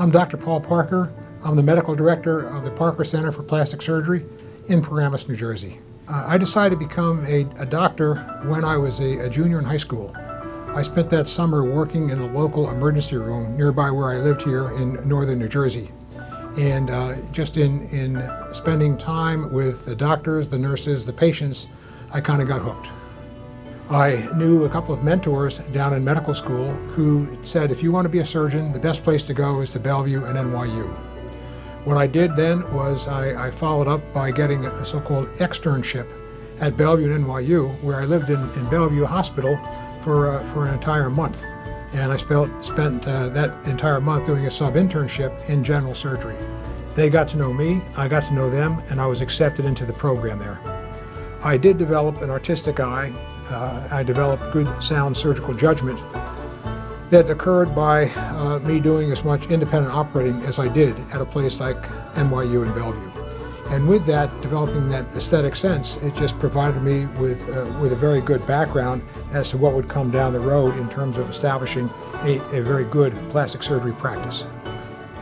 I'm Dr. Paul Parker. I'm the medical director of the Parker Center for Plastic Surgery in Paramus, New Jersey. I decided to become a doctor when I was a junior in high school. I spent that summer working in a local emergency room nearby where I lived here in northern New Jersey. And just in spending time with the doctors, the nurses, the patients, I kind of got hooked. I knew a couple of mentors down in medical school who said, if you want to be a surgeon, the best place to go is to Bellevue and NYU. What I did then was I followed up by getting a so-called externship at Bellevue and NYU, where I lived in Bellevue Hospital for an entire month. And I spent that entire month doing a sub-internship in general surgery. They got to know me, I got to know them, and I was accepted into the program there. I did develop an artistic eye. I developed good, sound surgical judgment that occurred by me doing as much independent operating as I did at a place like NYU in Bellevue. And with that, developing that aesthetic sense, it just provided me with a very good background as to what would come down the road in terms of establishing a very good plastic surgery practice.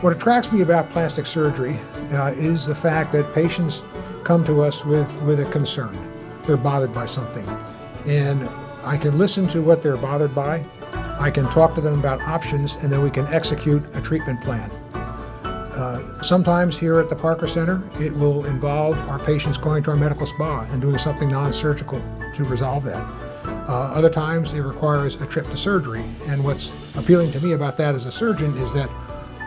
What attracts me about plastic surgery is the fact that patients come to us with a concern. They're bothered by something. And I can listen to what they're bothered by, I can talk to them about options, and then we can execute a treatment plan. Sometimes here at the Parker Center, it will involve our patients going to our medical spa and doing something non-surgical to resolve that. Other times it requires a trip to surgery, and what's appealing to me about that as a surgeon is that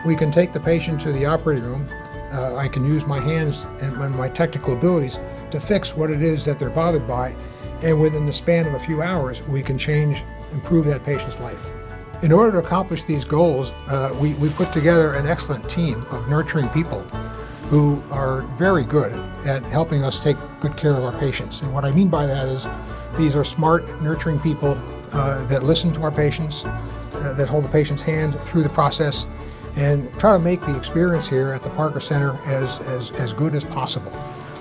we can take the patient to the operating room. I can use my hands and my technical abilities to fix what it is that they're bothered by, and within the span of a few hours, we can improve that patient's life. In order to accomplish these goals, we put together an excellent team of nurturing people who are very good at helping us take good care of our patients. And what I mean by that is these are smart, nurturing people that listen to our patients, that hold the patient's hand through the process, and try to make the experience here at the Parker Center as good as possible.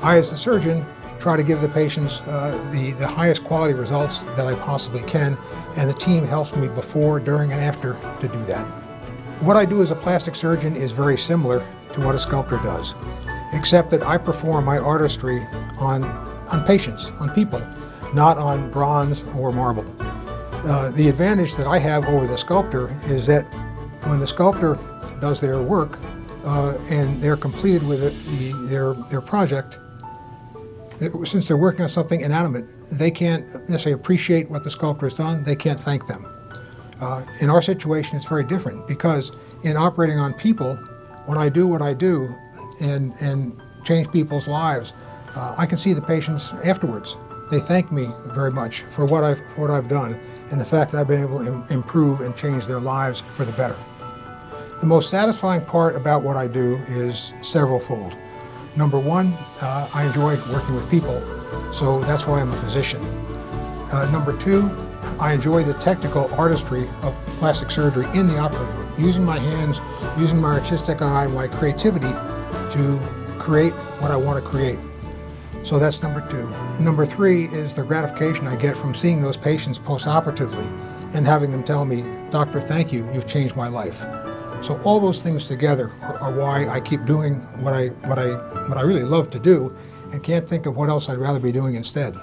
I, as the surgeon, try to give the patients the highest quality results that I possibly can, and the team helps me before, during, and after to do that. What I do as a plastic surgeon is very similar to what a sculptor does, except that I perform my artistry on patients, on people, not on bronze or marble. The advantage that I have over the sculptor is that when the sculptor does their work and they're completed with their project, since they're working on something inanimate, they can't necessarily appreciate what the sculptor has done. They can't thank them. In our situation, it's very different, because in operating on people, when I do what I do and change people's lives, I can see the patients afterwards. They thank me very much for what I've done and the fact that I've been able to improve and change their lives for the better. The most satisfying part about what I do is several-fold. Number one, I enjoy working with people, so that's why I'm a physician. Number two, I enjoy the technical artistry of plastic surgery in the operating room, using my hands, using my artistic eye, my creativity to create what I want to create. So that's number two. Number three is the gratification I get from seeing those patients post-operatively and having them tell me, "Doctor, thank you, you've changed my life." So all those things together are why I keep doing what I really love to do, and can't think of what else I'd rather be doing instead.